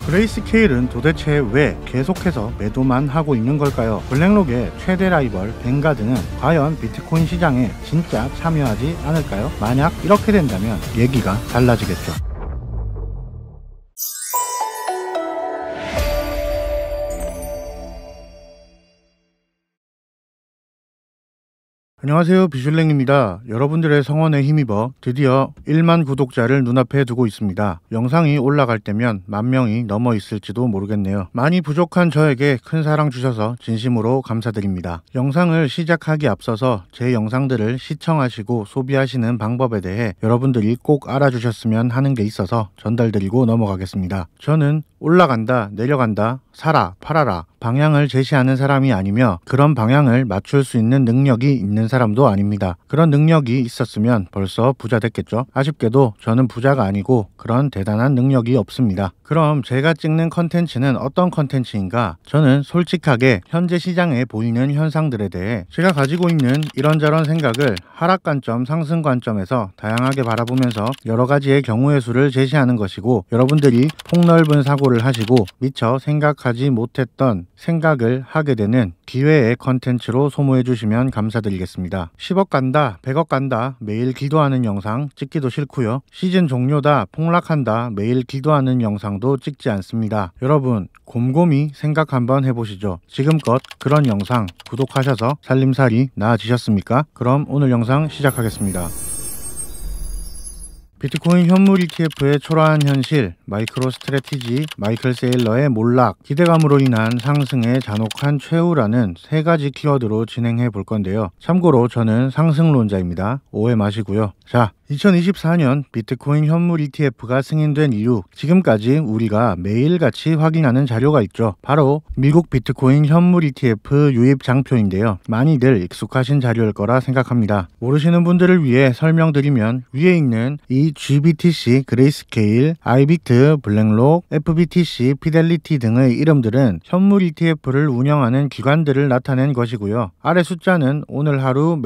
그레이스케일은 도대체 왜 계속해서 매도만 하고 있는 걸까요? 블랙록의 최대 라이벌 뱅가드는 과연 비트코인 시장에 진짜 참여하지 않을까요? 만약 이렇게 된다면 얘기가 달라지겠죠. 안녕하세요, 비슐랭입니다. 여러분들의 성원에 힘입어 드디어 1만 구독자를 눈앞에 두고 있습니다. 영상이 올라갈 때면 10,000명이 넘어 있을지도 모르겠네요. 많이 부족한 저에게 큰 사랑 주셔서 진심으로 감사드립니다. 영상을 시작하기 앞서서 제 영상들을 시청하시고 소비하시는 방법에 대해 여러분들이 꼭 알아주셨으면 하는 게 있어서 전달드리고 넘어가겠습니다. 저는 올라간다, 내려간다, 사라, 팔아라 방향을 제시하는 사람이 아니며 그런 방향을 맞출 수 있는 능력이 있는 사람도 아닙니다. 그런 능력이 있었으면 벌써 부자 됐겠죠. 아쉽게도 저는 부자가 아니고 그런 대단한 능력이 없습니다. 그럼 제가 찍는 컨텐츠는 어떤 컨텐츠인가? 저는 솔직하게 현재 시장에 보이는 현상들에 대해 제가 가지고 있는 이런저런 생각을 하락 관점, 상승 관점에서 다양하게 바라보면서 여러 가지의 경우의 수를 제시하는 것이고, 여러분들이 폭넓은 사고를 하시고 미처 생각하지 못했던 생각을 하게 되는 기회의 컨텐츠로 소모해 주시면 감사드리겠습니다. 10억 간다, 100억 간다, 매일 기도하는 영상 찍기도 싫고요. 시즌 종료다, 폭락한다, 매일 기도하는 영상도 찍지 않습니다. 여러분, 곰곰이 생각 한번 해보시죠. 지금껏 그런 영상 구독하셔서 살림살이 나아지셨습니까? 그럼 오늘 영상 시작하겠습니다. 비트코인 현물 ETF의 초라한 현실, 마이크로 스트래티지, 마이클 세일러의 몰락, 기대감으로 인한 상승의 잔혹한 최후라는 세 가지 키워드로 진행해 볼 건데요. 참고로 저는 상승론자입니다. 오해 마시고요. 자, 2024년 비트코인 현물 ETF가 승인된 이유, 지금까지 우리가 매일같이 확인하는 자료가 있죠. 바로 미국 비트코인 현물 ETF 유입 장표인데요. 많이들 익숙하신 자료일 거라 생각합니다. 모르시는 분들을 위해 설명드리면, 위에 있는 이 GBTC, 그레이스케일, 아이비트, 블랙록, FBTC, 피델리티 등의 이름들은 현물 ETF를 운영하는 기관들을 나타낸 것이고요. 아래 숫자는 오늘 하루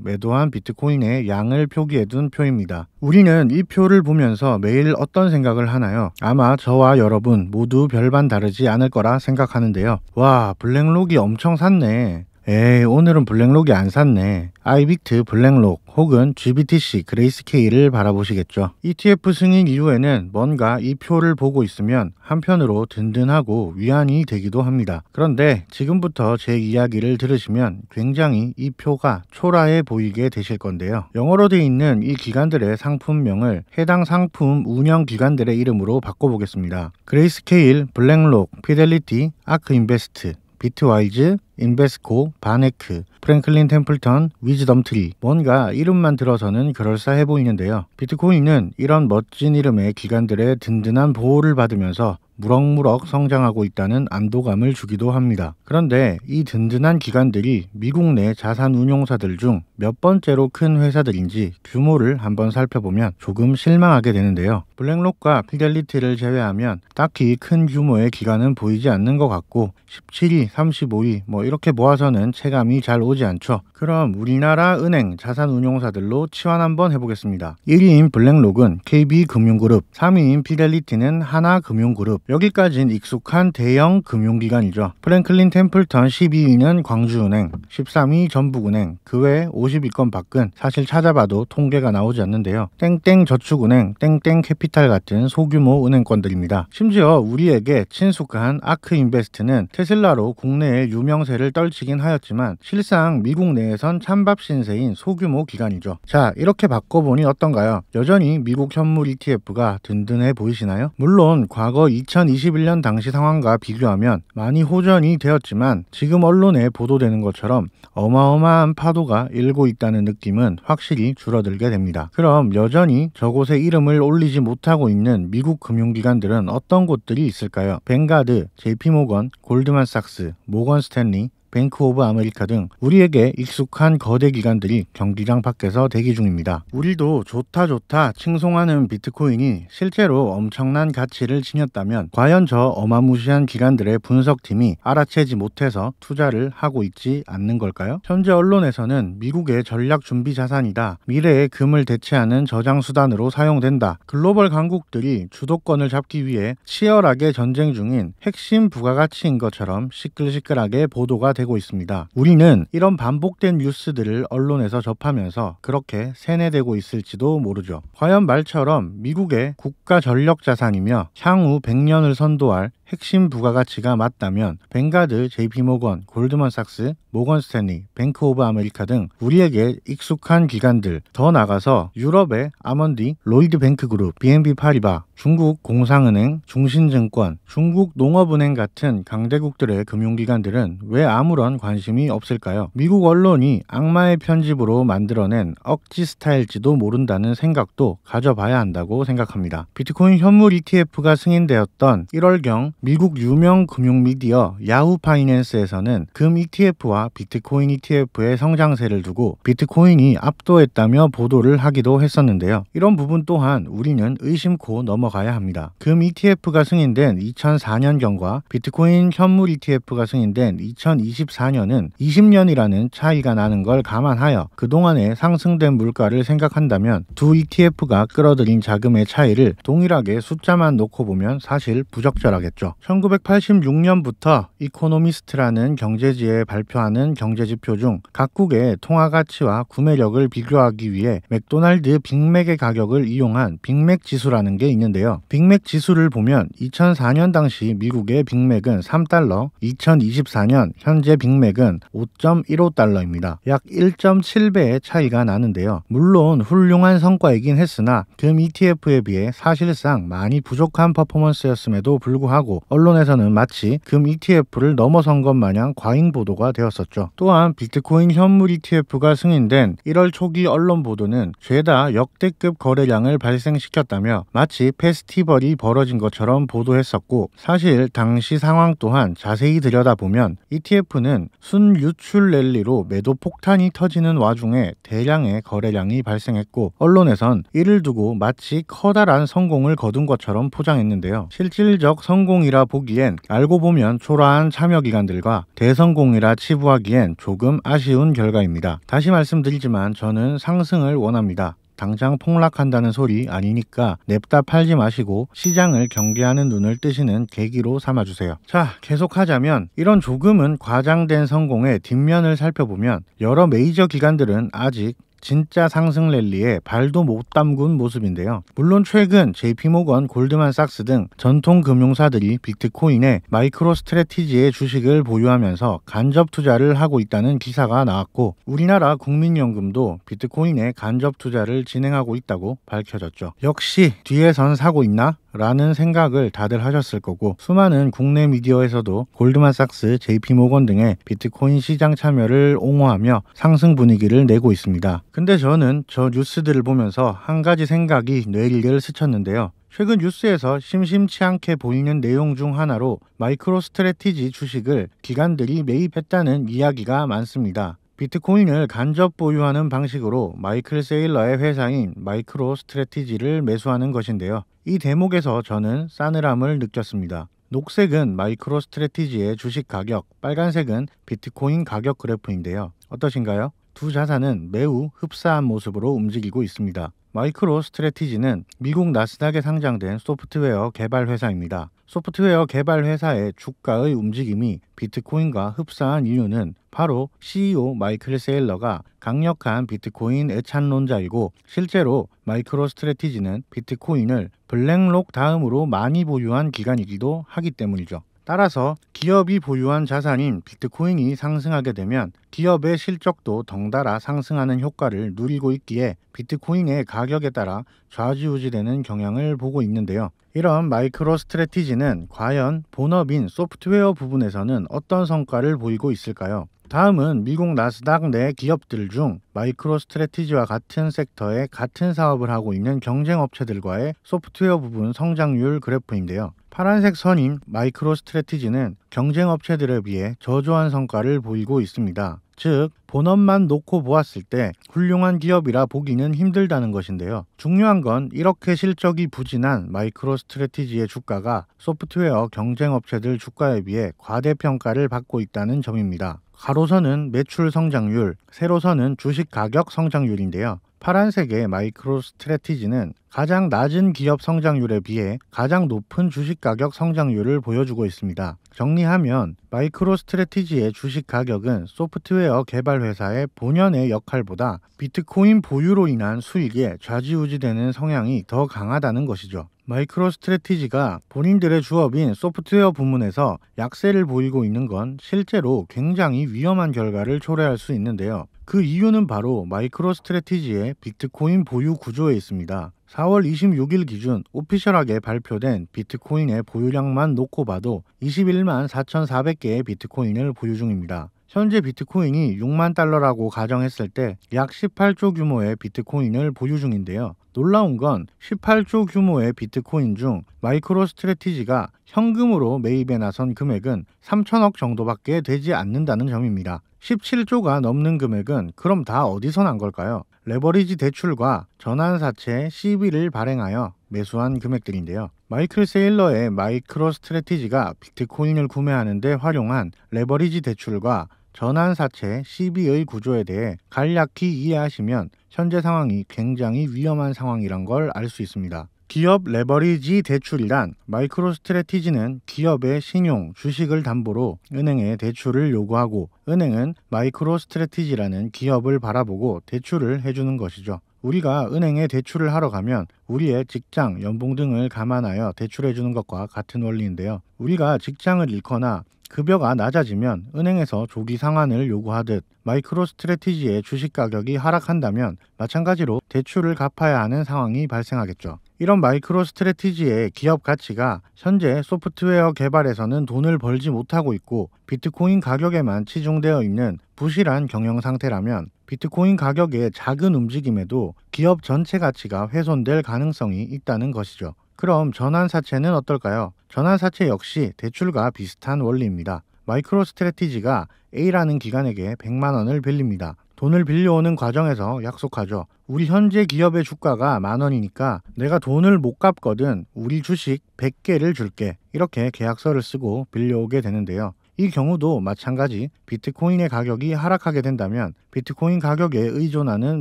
매도한 비트코인의 양을 표기해둔 표입니다. 우리는 이 표를 보면서 매일 어떤 생각을 하나요? 아마 저와 여러분 모두 별반 다르지 않을 거라 생각하는데요. 와, 블랙록이 엄청 샀네. 에이, 오늘은 블랙록이 안 샀네. 아이비트, 블랙록 혹은 GBTC, 그레이스케일을 바라보시겠죠. ETF 승인 이후에는 뭔가 이 표를 보고 있으면 한편으로 든든하고 위안이 되기도 합니다. 그런데 지금부터 제 이야기를 들으시면 굉장히 이 표가 초라해 보이게 되실 건데요. 영어로 되어 있는 이 기관들의 상품명을 해당 상품 운영 기관들의 이름으로 바꿔보겠습니다. 그레이스케일, 블랙록, 피델리티, 아크인베스트, 비트와이즈, 인베스코, 바네크, 프랭클린 템플턴, 위즈덤트리. 뭔가 이름만 들어서는 그럴싸해 보이는데요. 비트코인은 이런 멋진 이름의 기관들의 든든한 보호를 받으면서 무럭무럭 성장하고 있다는 안도감을 주기도 합니다. 그런데 이 든든한 기관들이 미국 내 자산 운용사들 중 몇 번째로 큰 회사들인지 규모를 한번 살펴보면 조금 실망하게 되는데요. 블랙록과 피델리티를 제외하면 딱히 큰 규모의 기관은 보이지 않는 것 같고, 17위, 35위 이렇게 모아서는 체감이 잘 오지 않죠. 그럼 우리나라 은행 자산운용사들로 치환 한번 해보겠습니다. 1위인 블랙록은 KB금융그룹, 3위인 피델리티는 하나금융그룹. 여기까진 익숙한 대형 금융기관이죠. 프랭클린 템플턴 12위는 광주은행, 13위 전북은행, 그 외 50위권 밖은 사실 찾아봐도 통계가 나오지 않는데요. 땡땡저축은행, 땡땡캐피탈 같은 소규모 은행권들입니다. 심지어 우리에게 친숙한 아크인베스트는 테슬라로 국내의 유명세를 떨치긴 하였지만 실상 미국 내에선 찬밥 신세인 소규모 기관이죠. 자, 이렇게 바꿔보니 어떤가요? 여전히 미국 현물 ETF가 든든해 보이시나요? 물론 과거 2021년 당시 상황과 비교하면 많이 호전이 되었지만 지금 언론에 보도되는 것처럼 어마어마한 파도가 일고 있다는 느낌은 확실히 줄어들게 됩니다. 그럼 여전히 저곳에 이름을 올리지 못하고 있는 미국 금융기관들은 어떤 곳들이 있을까요? 뱅가드, JP모건, 골드만삭스, 모건스탠리, 뱅크 오브 아메리카 등 우리에게 익숙한 거대 기관들이 경기장 밖에서 대기 중입니다. 우리도 좋다 칭송하는 비트코인이 실제로 엄청난 가치를 지녔다면 과연 저 어마무시한 기관들의 분석팀이 알아채지 못해서 투자를 하고 있지 않는 걸까요? 현재 언론에서는 미국의 전략 준비 자산이다, 미래의 금을 대체하는 저장 수단으로 사용된다, 글로벌 강국들이 주도권을 잡기 위해 치열하게 전쟁 중인 핵심 부가가치인 것처럼 시끌시끌하게 보도가 되고 있습니다. 우리는 이런 반복된 뉴스들을 언론에서 접하면서 그렇게 세뇌되고 있을지도 모르죠. 과연 말처럼 미국의 국가 전력 자산이며 향후 100년을 선도할 핵심 부가가치가 맞다면 뱅가드, JP모건, 골드만삭스, 모건스탠리, 뱅크 오브 아메리카 등 우리에게 익숙한 기관들, 더 나아가서 유럽의 아먼디, 로이드뱅크그룹, BNP 파리바, 중국 공상은행, 중신증권, 중국 농업은행 같은 강대국들의 금융기관들은 왜 아무런 관심이 없을까요? 미국 언론이 악마의 편집으로 만들어낸 억지 스타일지도 모른다는 생각도 가져봐야 한다고 생각합니다. 비트코인 현물 ETF가 승인되었던 1월경 미국 유명 금융 미디어 야후 파이낸스에서는 금 ETF와 비트코인 ETF의 성장세를 두고 비트코인이 압도했다며 보도를 하기도 했었는데요. 이런 부분 또한 우리는 의심코 넘어가야 합니다. 금 ETF가 승인된 2004년경과 비트코인 현물 ETF가 승인된 2024년은 20년이라는 차이가 나는 걸 감안하여 그동안에 상승된 물가를 생각한다면 두 ETF가 끌어들인 자금의 차이를 동일하게 숫자만 놓고 보면 사실 부적절하겠죠. 1986년부터 이코노미스트라는 경제지에 발표하는 경제지표 중 각국의 통화가치와 구매력을 비교하기 위해 맥도날드 빅맥의 가격을 이용한 빅맥 지수라는 게 있는데요. 빅맥 지수를 보면 2004년 당시 미국의 빅맥은 3달러, 2024년 현재 빅맥은 5.15달러입니다. 약 1.7배의 차이가 나는데요. 물론 훌륭한 성과이긴 했으나 금 ETF에 비해 사실상 많이 부족한 퍼포먼스였음에도 불구하고 언론에서는 마치 금 ETF를 넘어선 것 마냥 과잉 보도가 되었었죠. 또한 비트코인 현물 ETF가 승인된 1월 초기 언론 보도는 죄다 역대급 거래량을 발생시켰다며 마치 페스티벌이 벌어진 것처럼 보도했었고, 사실 당시 상황 또한 자세히 들여다보면 ETF는 순유출 랠리로 매도 폭탄이 터지는 와중에 대량의 거래량이 발생했고 언론에선 이를 두고 마치 커다란 성공을 거둔 것처럼 포장했는데요. 실질적 성공이라 보기엔 알고 보면 초라한 참여기관들과 대성공이라 치부하기엔 조금 아쉬운 결과입니다. 다시 말씀드리지만 저는 상승을 원합니다. 당장 폭락한다는 소리 아니니까 냅다 팔지 마시고 시장을 경계하는 눈을 뜨시는 계기로 삼아주세요. 자, 계속하자면 이런 조금은 과장된 성공의 뒷면을 살펴보면 여러 메이저 기관들은 아직 진짜 상승 랠리에 발도 못 담근 모습인데요. 물론 최근 JP모건, 골드만삭스 등 전통 금융사들이 비트코인에 마이크로 스트래티지의 주식을 보유하면서 간접 투자를 하고 있다는 기사가 나왔고, 우리나라 국민연금도 비트코인에 간접 투자를 진행하고 있다고 밝혀졌죠. 역시 뒤에선 사고 있나? 라는 생각을 다들 하셨을 거고, 수많은 국내 미디어에서도 골드만삭스, JP모건 등의 비트코인 시장 참여를 옹호하며 상승 분위기를 내고 있습니다. 근데 저는 저 뉴스들을 보면서 한 가지 생각이 뇌리를 스쳤는데요. 최근 뉴스에서 심심치 않게 보이는 내용 중 하나로 마이크로 스트래티지 주식을 기관들이 매입했다는 이야기가 많습니다. 비트코인을 간접 보유하는 방식으로 마이클 세일러의 회사인 마이크로 스트래티지를 매수하는 것인데요. 이 대목에서 저는 싸늘함을 느꼈습니다. 녹색은 마이크로 스트래티지의 주식 가격, 빨간색은 비트코인 가격 그래프인데요. 어떠신가요? 두 자산은 매우 흡사한 모습으로 움직이고 있습니다. 마이크로 스트래티지는 미국 나스닥에 상장된 소프트웨어 개발 회사입니다. 소프트웨어 개발 회사의 주가의 움직임이 비트코인과 흡사한 이유는 바로 CEO 마이클 세일러가 강력한 비트코인 애찬론자이고, 실제로 마이크로 스트래티지는 비트코인을 블랙록 다음으로 많이 보유한 기관이기도 하기 때문이죠. 따라서 기업이 보유한 자산인 비트코인이 상승하게 되면 기업의 실적도 덩달아 상승하는 효과를 누리고 있기에 비트코인의 가격에 따라 좌지우지되는 경향을 보고 있는데요. 이런 마이크로 스트래티지는 과연 본업인 소프트웨어 부분에서는 어떤 성과를 보이고 있을까요? 다음은 미국 나스닥 내 기업들 중 마이크로 스트래티지와 같은 섹터에 같은 사업을 하고 있는 경쟁 업체들과의 소프트웨어 부분 성장률 그래프인데요. 파란색 선인 마이크로스트래티지는 경쟁 업체들에 비해 저조한 성과를 보이고 있습니다. 즉, 본업만 놓고 보았을 때 훌륭한 기업이라 보기는 힘들다는 것인데요. 중요한 건 이렇게 실적이 부진한 마이크로스트래티지의 주가가 소프트웨어 경쟁 업체들 주가에 비해 과대평가를 받고 있다는 점입니다. 가로선은 매출 성장률, 세로선은 주식 가격 성장률인데요. 파란색의 마이크로스트래티지는 가장 낮은 기업 성장률에 비해 가장 높은 주식 가격 성장률을 보여주고 있습니다. 정리하면 마이크로스트래티지의 주식 가격은 소프트웨어 개발 회사의 본연의 역할보다 비트코인 보유로 인한 수익에 좌지우지되는 성향이 더 강하다는 것이죠. 마이크로스트래티지가 본인들의 주업인 소프트웨어 부문에서 약세를 보이고 있는 건 실제로 굉장히 위험한 결과를 초래할 수 있는데요. 그 이유는 바로 마이크로스트래티지의 비트코인 보유 구조에 있습니다. 4월 26일 기준 오피셜하게 발표된 비트코인의 보유량만 놓고 봐도 21만 4,400개의 비트코인을 보유 중입니다. 현재 비트코인이 6만 달러라고 가정했을 때 약 18조 규모의 비트코인을 보유 중인데요. 놀라운 건 18조 규모의 비트코인 중 마이크로스트래티지가 현금으로 매입에 나선 금액은 3천억 정도밖에 되지 않는다는 점입니다. 17조가 넘는 금액은 그럼 다 어디서 난 걸까요? 레버리지 대출과 전환사채 CB를 발행하여 매수한 금액들인데요. 마이클 세일러의 마이크로스트래티지가 비트코인을 구매하는 데 활용한 레버리지 대출과 전환사채 CB의 구조에 대해 간략히 이해하시면 현재 상황이 굉장히 위험한 상황이란 걸 알 수 있습니다. 기업 레버리지 대출이란 마이크로스트래티지는 기업의 신용, 주식을 담보로 은행에 대출을 요구하고 은행은 마이크로스트래티지라는 기업을 바라보고 대출을 해주는 것이죠. 우리가 은행에 대출을 하러 가면 우리의 직장, 연봉 등을 감안하여 대출해주는 것과 같은 원리인데요. 우리가 직장을 잃거나 급여가 낮아지면 은행에서 조기 상환을 요구하듯 마이크로스트래티지의 주식 가격이 하락한다면 마찬가지로 대출을 갚아야 하는 상황이 발생하겠죠. 이런 마이크로스트래티지의 기업 가치가 현재 소프트웨어 개발에서는 돈을 벌지 못하고 있고 비트코인 가격에만 치중되어 있는 부실한 경영 상태라면 비트코인 가격의 작은 움직임에도 기업 전체 가치가 훼손될 가능성이 있다는 것이죠. 그럼 전환사채는 어떨까요? 전환사채 역시 대출과 비슷한 원리입니다. 마이크로스트래티지가 A라는 기관에게 100만 원을 빌립니다. 돈을 빌려오는 과정에서 약속하죠. 우리 현재 기업의 주가가 10,000원이니까 내가 돈을 못 갚거든 우리 주식 100개를 줄게. 이렇게 계약서를 쓰고 빌려오게 되는데요. 이 경우도 마찬가지 비트코인의 가격이 하락하게 된다면 비트코인 가격에 의존하는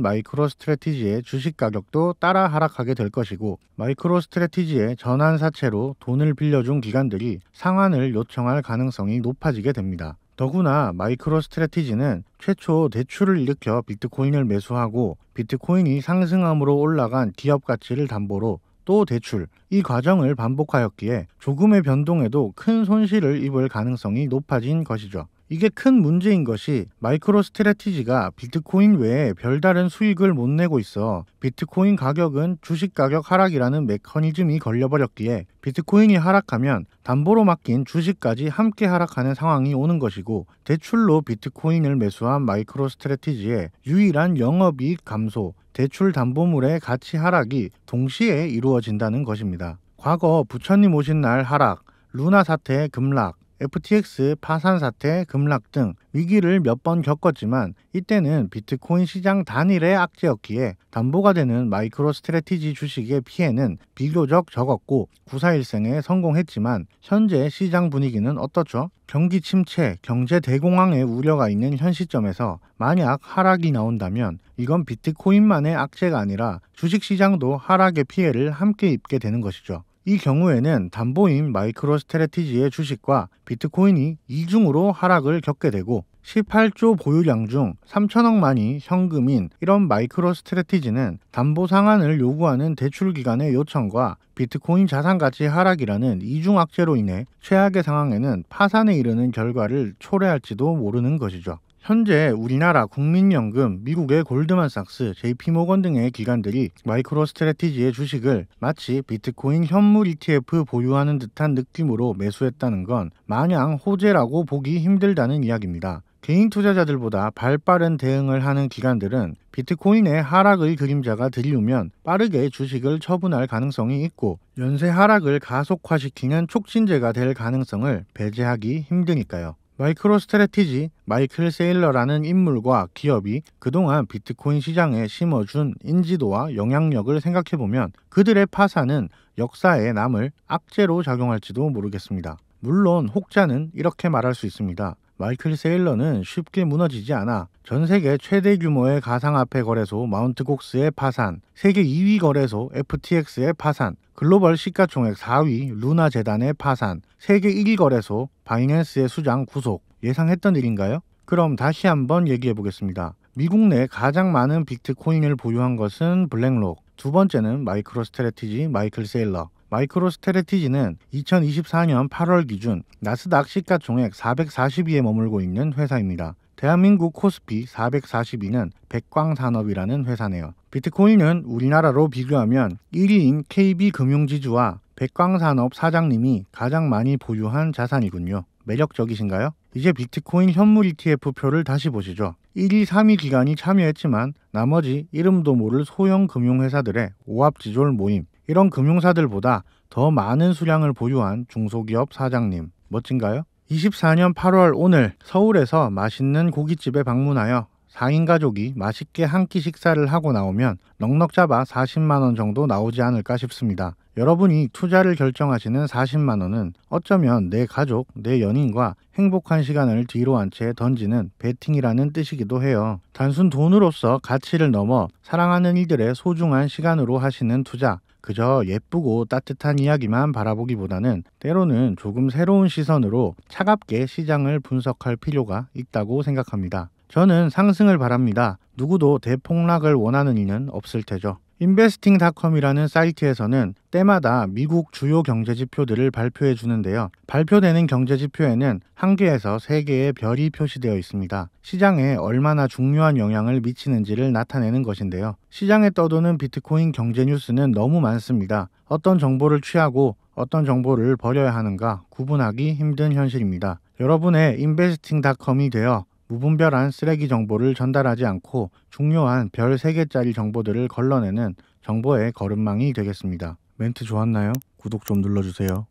마이크로스트래티지의 주식 가격도 따라 하락하게 될 것이고 마이크로스트래티지의 전환사채로 돈을 빌려준 기관들이 상환을 요청할 가능성이 높아지게 됩니다. 더구나 마이크로스트래티지는 최초 대출을 일으켜 비트코인을 매수하고 비트코인이 상승함으로 올라간 기업 가치를 담보로 또 대출, 이 과정을 반복하였기에 조금의 변동에도 큰 손실을 입을 가능성이 높아진 것이죠. 이게 큰 문제인 것이 마이크로스트래티지가 비트코인 외에 별다른 수익을 못 내고 있어 비트코인 가격은 주식 가격 하락이라는 메커니즘이 걸려버렸기에 비트코인이 하락하면 담보로 맡긴 주식까지 함께 하락하는 상황이 오는 것이고 대출로 비트코인을 매수한 마이크로스트래티지의 유일한 영업이익 감소, 대출 담보물의 가치 하락이 동시에 이루어진다는 것입니다. 과거 부처님 오신 날 하락, 루나 사태의 급락, FTX 파산 사태, 급락 등 위기를 몇 번 겪었지만 이때는 비트코인 시장 단일의 악재였기에 담보가 되는 마이크로스트래티지 주식의 피해는 비교적 적었고 구사일생에 성공했지만 현재 시장 분위기는 어떻죠? 경기 침체, 경제 대공황의 우려가 있는 현 시점에서 만약 하락이 나온다면 이건 비트코인만의 악재가 아니라 주식시장도 하락의 피해를 함께 입게 되는 것이죠. 이 경우에는 담보인 마이크로스트래티지의 주식과 비트코인이 이중으로 하락을 겪게 되고 18조 보유량 중 3천억만이 현금인 이런 마이크로스트래티지는 담보 상환을 요구하는 대출기관의 요청과 비트코인 자산가치 하락이라는 이중 악재로 인해 최악의 상황에는 파산에 이르는 결과를 초래할지도 모르는 것이죠. 현재 우리나라 국민연금, 미국의 골드만삭스, JP모건 등의 기관들이 마이크로스트래티지의 주식을 마치 비트코인 현물 ETF 보유하는 듯한 느낌으로 매수했다는 건 마냥 호재라고 보기 힘들다는 이야기입니다. 개인 투자자들보다 발빠른 대응을 하는 기관들은 비트코인의 하락의 그림자가 드리우면 빠르게 주식을 처분할 가능성이 있고 연쇄 하락을 가속화시키는 촉진제가 될 가능성을 배제하기 힘드니까요. 마이크로스트래티지 마이클 세일러라는 인물과 기업이 그동안 비트코인 시장에 심어준 인지도와 영향력을 생각해보면 그들의 파산은 역사에 남을 악재로 작용할지도 모르겠습니다. 물론 혹자는 이렇게 말할 수 있습니다. 마이클 세일러는 쉽게 무너지지 않아. 전 세계 최대 규모의 가상화폐 거래소 마운트곡스의 파산, 세계 2위 거래소 FTX의 파산, 글로벌 시가총액 4위 루나 재단의 파산, 세계 1위 거래소 바이낸스의 수장 구속. 예상했던 일인가요? 그럼 다시 한번 얘기해 보겠습니다. 미국 내 가장 많은 비트코인을 보유한 것은 블랙록, 두 번째는 마이크로스트래티지 마이클 세일러. 마이크로스트래티지는 2024년 8월 기준 나스닥 시가총액 440위에 머물고 있는 회사입니다. 대한민국 코스피 442는 백광산업이라는 회사네요. 비트코인은 우리나라로 비교하면 1위인 KB금융지주와 백광산업 사장님이 가장 많이 보유한 자산이군요. 매력적이신가요? 이제 비트코인 현물 ETF표를 다시 보시죠. 1위, 3위 기관이 참여했지만 나머지 이름도 모를 소형 금융회사들의 오합지졸 모임. 이런 금융사들보다 더 많은 수량을 보유한 중소기업 사장님. 멋진가요? 24년 8월 오늘 서울에서 맛있는 고깃집에 방문하여 4인 가족이 맛있게 한 끼 식사를 하고 나오면 넉넉 잡아 40만원 정도 나오지 않을까 싶습니다. 여러분이 투자를 결정하시는 40만원은 어쩌면 내 가족, 내 연인과 행복한 시간을 뒤로 한 채 던지는 베팅이라는 뜻이기도 해요. 단순 돈으로서 가치를 넘어 사랑하는 이들의 소중한 시간으로 하시는 투자. 그저 예쁘고 따뜻한 이야기만 바라보기보다는 때로는 조금 새로운 시선으로 차갑게 시장을 분석할 필요가 있다고 생각합니다. 저는 상승을 바랍니다. 누구도 대폭락을 원하는 이는 없을 테죠. investing.com이라는 사이트에서는 때마다 미국 주요 경제지표들을 발표해 주는데요. 발표되는 경제지표에는 1개에서 3개의 별이 표시되어 있습니다. 시장에 얼마나 중요한 영향을 미치는지를 나타내는 것인데요. 시장에 떠도는 비트코인 경제 뉴스는 너무 많습니다. 어떤 정보를 취하고 어떤 정보를 버려야 하는가 구분하기 힘든 현실입니다. 여러분의 investing.com이 되어 무분별한 쓰레기 정보를 전달하지 않고 중요한 별 3개짜리 정보들을 걸러내는 정보의 거름망이 되겠습니다. 멘트 좋았나요? 구독 좀 눌러주세요.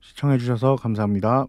시청해주셔서 감사합니다.